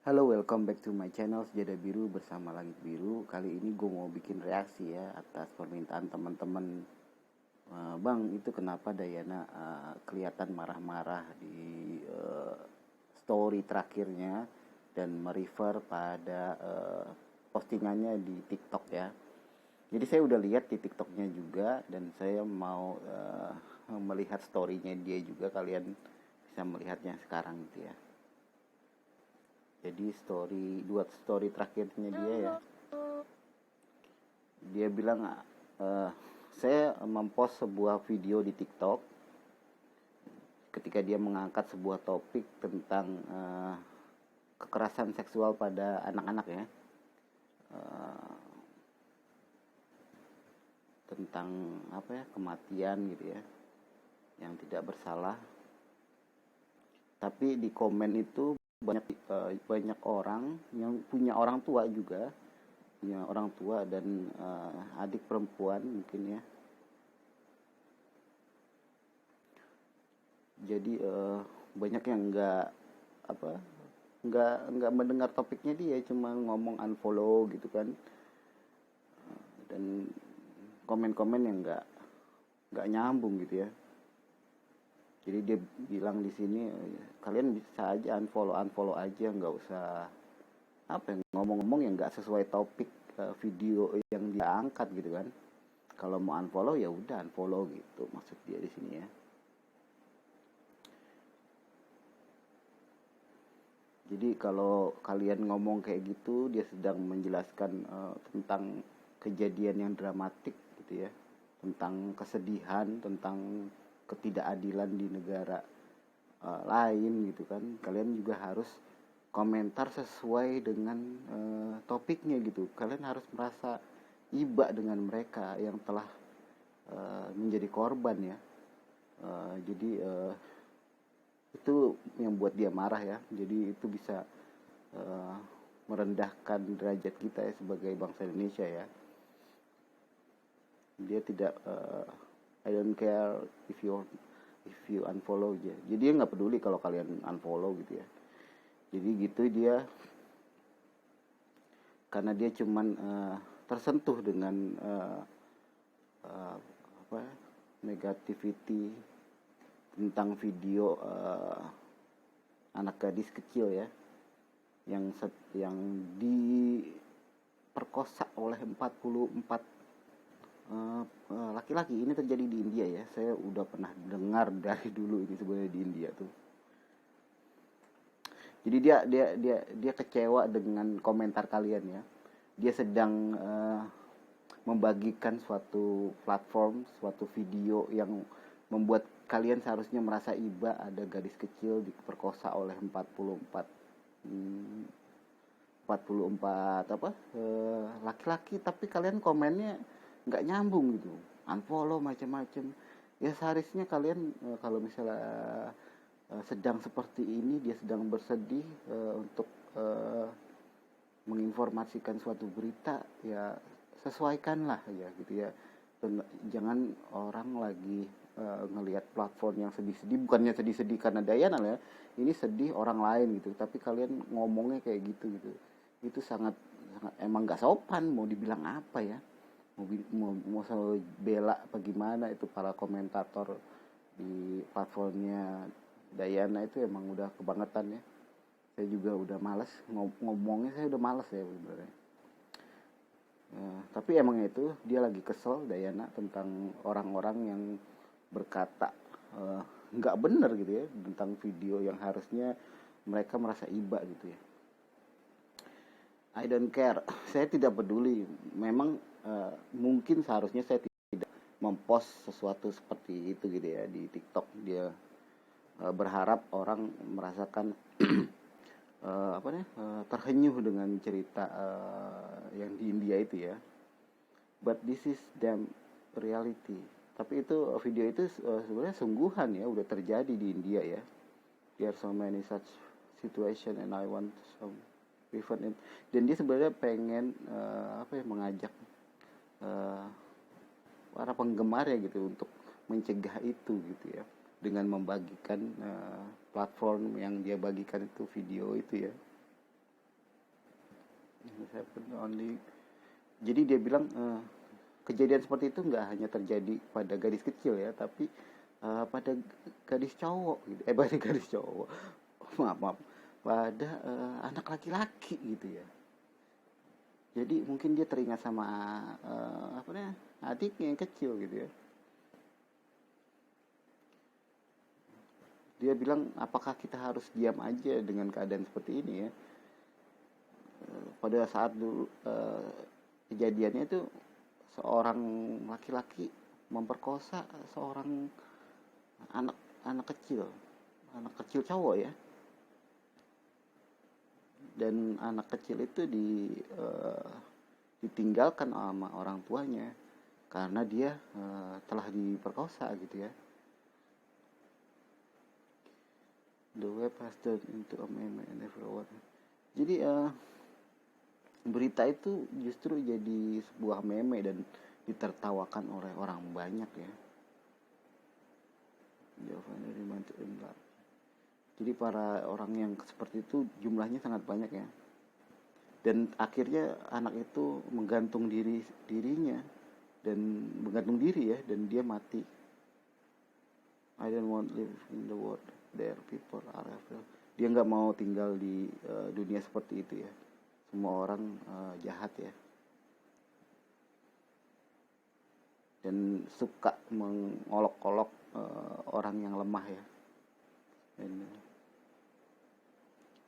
Halo, welcome back to my channel Sejadah Biru bersama Langit Biru. Kali ini gue mau bikin reaksi ya atas permintaan teman-teman. Bang, itu kenapa Dayana kelihatan marah-marah di story terakhirnya dan merefer pada postingannya di TikTok ya. Jadi saya udah lihat di TikToknya juga dan saya mau melihat storynya dia juga. Kalian bisa melihatnya sekarang gitu ya. Jadi dua story terakhirnya dia ya, dia bilang saya mempost sebuah video di TikTok ketika dia mengangkat sebuah topik tentang kekerasan seksual pada anak-anak ya, tentang kematian gitu ya, yang tidak bersalah. Tapi di komen itu banyak orang yang punya orang tua juga, punya orang tua dan adik perempuan mungkin ya. Jadi banyak yang nggak mendengar topiknya, dia cuma ngomong unfollow gitu kan, dan komen-komen yang nggak nyambung gitu ya. Jadi dia bilang di sini kalian bisa aja unfollow aja, nggak usah ngomong-ngomong yang nggak sesuai topik video yang dia angkat gitu kan. Kalau mau unfollow ya udah unfollow gitu, maksud dia di sini ya. Jadi kalau kalian ngomong kayak gitu, dia sedang menjelaskan tentang kejadian yang dramatik gitu ya, tentang kesedihan, tentang ketidakadilan di negara lain gitu kan. Kalian juga harus komentar sesuai dengan topiknya gitu. Kalian harus merasa iba dengan mereka yang telah menjadi korban ya. Jadi itu yang buat dia marah ya. Jadi itu bisa merendahkan derajat kita ya sebagai bangsa Indonesia ya. Dia tidak I don't care if you unfollow aja. Jadi dia nggak peduli kalau kalian unfollow gitu ya. Jadi gitu dia, karena dia cuman tersentuh dengan negativity tentang video anak gadis kecil ya, yang diperkosa oleh 44 laki-laki. Ini terjadi di India ya. Saya udah pernah dengar dari dulu ini sebenarnya di India tuh. Jadi dia kecewa dengan komentar kalian ya. Dia sedang membagikan suatu platform, suatu video yang membuat kalian seharusnya merasa iba. Ada gadis kecil diperkosa oleh 44 laki-laki, tapi kalian komennya nggak nyambung gitu, unfollow macam-macam ya. Seharusnya kalian kalau misalnya sedang seperti ini, dia sedang bersedih untuk menginformasikan suatu berita ya, sesuaikanlah ya gitu ya. Jangan orang lagi ngelihat platform yang sedih-sedih, bukannya sedih-sedih karena Dayana ya, ini sedih orang lain gitu, tapi kalian ngomongnya kayak gitu. Itu sangat emang nggak sopan, mau dibilang apa ya, mau selalu bela apa gimana. Itu para komentator di platformnya Dayana itu emang udah kebangetan ya. Saya juga udah males ngomongnya, saya udah males ya sebenarnya. Tapi emang itu dia lagi kesel Dayana tentang orang-orang yang berkata nggak bener gitu ya tentang video yang harusnya mereka merasa iba gitu ya. I don't care, saya tidak peduli. Memang mungkin seharusnya saya tidak mempost sesuatu seperti itu gitu ya di TikTok. Dia berharap orang merasakan terhenyuh dengan cerita yang di India itu ya. But this is damn reality. Tapi itu video itu sebenarnya sungguhan ya, udah terjadi di India ya. There are so many such situation and I want some prevent it. Dan dia sebenarnya pengen mengajak para penggemar ya gitu untuk mencegah itu gitu ya, dengan membagikan platform yang dia bagikan itu video itu ya. only. Jadi dia bilang kejadian seperti itu nggak hanya terjadi pada gadis kecil ya, tapi pada gadis cowok gitu. Pada gadis cowok. Maaf, pada anak laki-laki gitu ya. Jadi mungkin dia teringat sama apa namanya, adiknya yang kecil gitu ya. Dia bilang, apakah kita harus diam aja dengan keadaan seperti ini ya? Pada saat dulu kejadiannya itu seorang laki-laki memperkosa seorang anak anak kecil cowok ya. Dan anak kecil itu ditinggalkan sama orang tuanya karena dia telah diperkosa gitu ya. The web has turned into a meme and everyone. Jadi berita itu justru jadi sebuah meme dan ditertawakan oleh orang banyak ya. Jadi para orang yang seperti itu jumlahnya sangat banyak ya. Dan akhirnya anak itu menggantung dirinya dan menggantung diri ya, dan dia mati. I don't want to live in the world there people are evil. Dia nggak mau tinggal di dunia seperti itu ya. Semua orang jahat ya. Dan suka mengolok-olok orang yang lemah ya.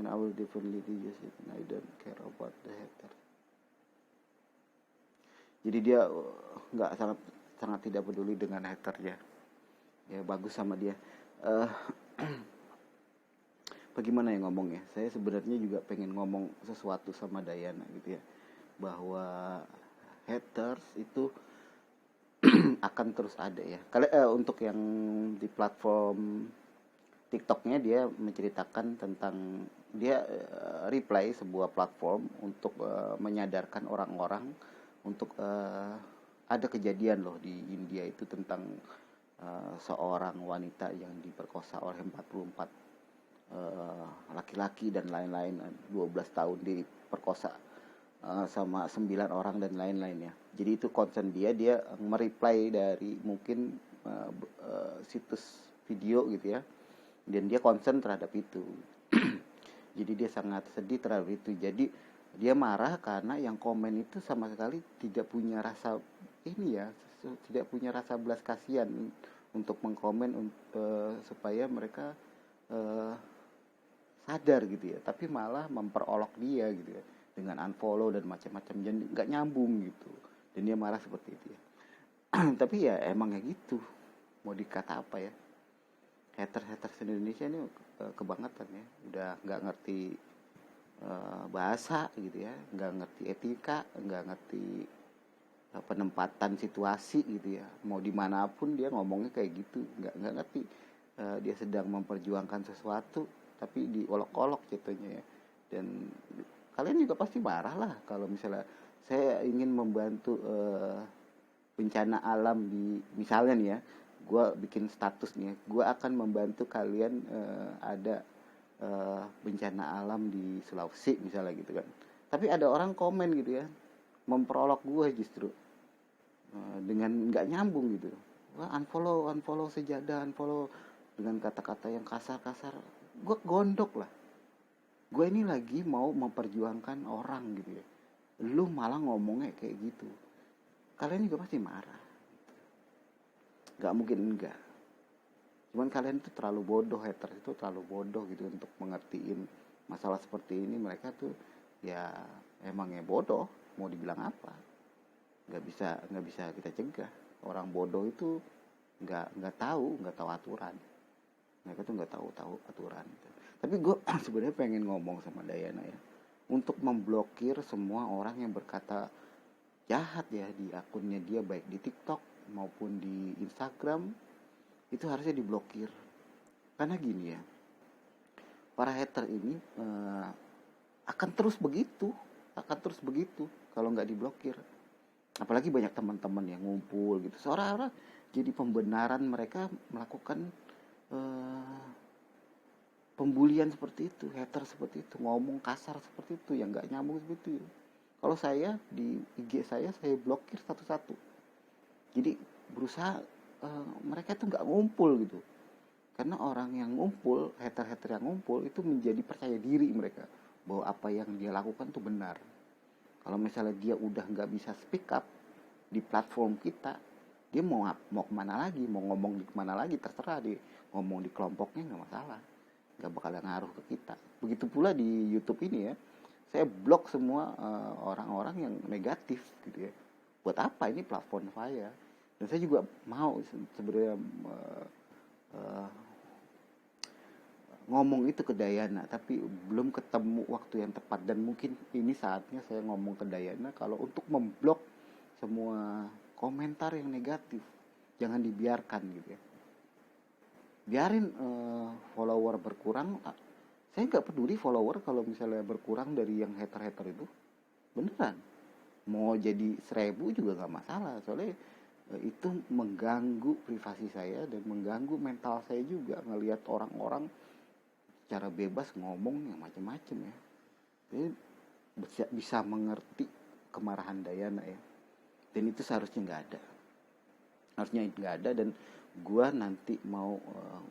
And I will definitely use it and I don't care about the hater. Jadi dia nggak sangat tidak peduli dengan hater ya. Ya bagus sama dia. Bagaimana ya ngomongnya? Saya sebenarnya juga pengen ngomong sesuatu sama Dayana gitu ya, bahwa haters itu akan terus ada ya. Untuk yang di platform TikToknya dia menceritakan tentang dia reply sebuah platform untuk menyadarkan orang-orang untuk ada kejadian loh di India itu tentang seorang wanita yang diperkosa oleh 44 laki-laki dan lain-lain, 12 tahun diperkosa sama 9 orang dan lain-lainnya. Jadi itu concern dia mereply dari mungkin situs video gitu ya, dan dia concern terhadap itu. Jadi dia sangat sedih terhadap itu. Jadi dia marah karena yang komen itu sama sekali tidak punya rasa ini ya, tidak punya rasa belas kasihan untuk mengkomen supaya mereka sadar gitu ya, tapi malah memperolok dia gitu ya dengan unfollow dan macam-macam, jadi nggak nyambung gitu, dan dia marah seperti itu ya. Tapi ya emang kayak gitu, mau dikata apa ya, haters Indonesia ini kebangetan ya, udah nggak ngerti bahasa gitu ya, nggak ngerti etika, nggak ngerti penempatan situasi gitu ya, mau dimanapun dia ngomongnya kayak gitu, nggak ngerti dia sedang memperjuangkan sesuatu tapi diolok-olok jatuhnya ya. Dan kalian juga pasti marah lah kalau misalnya saya ingin membantu bencana alam di, misalnya nih ya, gue bikin status nih ya, gue akan membantu kalian ada bencana alam di Sulawesi misalnya gitu kan, tapi ada orang komen gitu ya, memperolok gue justru dengan nggak nyambung gitu. Wah, unfollow sejadah, unfollow dengan kata-kata yang kasar-kasar. Gue gondok lah, gue ini lagi mau memperjuangkan orang gitu ya, lu malah ngomongnya kayak gitu, kalian juga pasti marah. Gak mungkin enggak, cuman kalian itu terlalu bodoh, haters itu terlalu bodoh gitu untuk mengertiin masalah seperti ini. Mereka tuh ya emangnya bodoh, mau dibilang apa, nggak bisa kita cegah. Orang bodoh itu nggak tahu aturan. Mereka tuh nggak tahu aturan gitu. Tapi gue sebenarnya pengen ngomong sama Dayana ya, untuk memblokir semua orang yang berkata jahat ya di akunnya dia, baik di TikTok maupun di Instagram, itu harusnya diblokir. Karena gini ya, para hater ini akan terus begitu kalau nggak diblokir. Apalagi banyak teman-teman yang ngumpul gitu, seolah-olah jadi pembenaran mereka melakukan pembulian seperti itu, hater seperti itu, ngomong kasar seperti itu, yang nggak nyambung seperti itu. Kalau saya di IG saya blokir satu-satu. Jadi berusaha mereka itu nggak ngumpul gitu. Karena orang yang ngumpul, hater-hater yang ngumpul itu menjadi percaya diri mereka bahwa apa yang dia lakukan itu benar. Kalau misalnya dia udah nggak bisa speak up di platform kita, dia mau kemana lagi, mau ngomong di kemana lagi, terserah dia ngomong di kelompoknya nggak masalah, nggak bakal ngaruh ke kita. Begitu pula di YouTube ini ya, saya blok semua orang-orang yang negatif gitu ya. Buat apa, ini platform saya, dan saya juga mau sebenarnya uh, ngomong itu ke Dayana, tapi belum ketemu waktu yang tepat, dan mungkin ini saatnya saya ngomong ke Dayana kalau untuk memblok semua komentar yang negatif. Jangan dibiarkan gitu ya, biarin follower berkurang. Saya nggak peduli follower kalau misalnya berkurang dari yang hater-hater itu, beneran mau jadi 1000 juga nggak masalah, soalnya itu mengganggu privasi saya dan mengganggu mental saya juga, ngelihat orang-orang cara bebas ngomong yang macam-macam ya. Jadi bisa mengerti kemarahan Dayana ya, dan itu seharusnya nggak ada. Dan gua nanti mau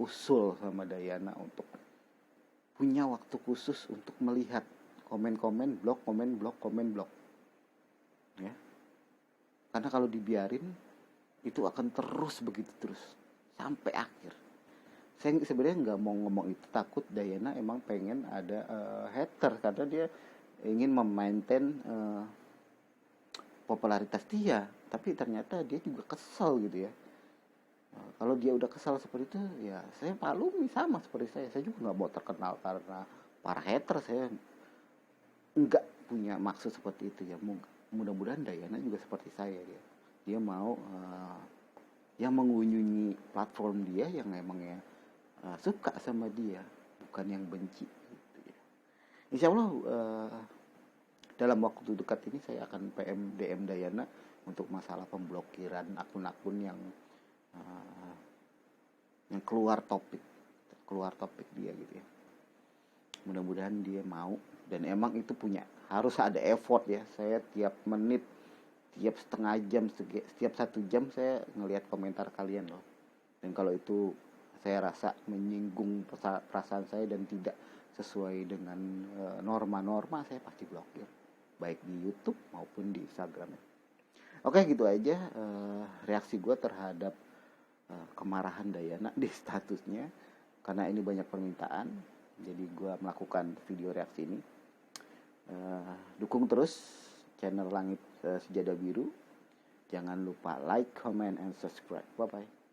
usul sama Dayana untuk punya waktu khusus untuk melihat komen-komen blok ya, karena kalau dibiarin itu akan terus begitu terus sampai akhir. Saya sebenarnya nggak mau ngomong itu, takut Dayana emang pengen ada hater karena dia ingin memaintain popularitas dia, tapi ternyata dia juga kesel gitu ya. Kalau dia udah kesal seperti itu ya saya maklumi, sama seperti saya juga nggak mau terkenal karena para hater. Saya nggak punya maksud seperti itu ya. Mudah-mudahan Dayana juga seperti saya, dia mau yang mengunjungi platform dia yang emangnya suka sama dia, bukan yang benci gitu ya. Insya Allah dalam waktu dekat ini saya akan DM Dayana untuk masalah pemblokiran akun-akun yang keluar topik dia gitu ya. Mudah-mudahan dia mau, dan emang itu harus ada effort ya. Saya tiap menit, tiap setengah jam, setiap 1 jam saya ngelihat komentar kalian loh. Dan kalau itu saya rasa menyinggung perasaan saya dan tidak sesuai dengan norma-norma, saya pasti blokir, baik di YouTube maupun di Instagram. Oke, gitu aja reaksi gue terhadap kemarahan Dayana di statusnya, karena ini banyak permintaan, jadi gue melakukan video reaksi ini. Dukung terus channel Langit Sejadah Biru, jangan lupa like, comment, and subscribe. Bye bye.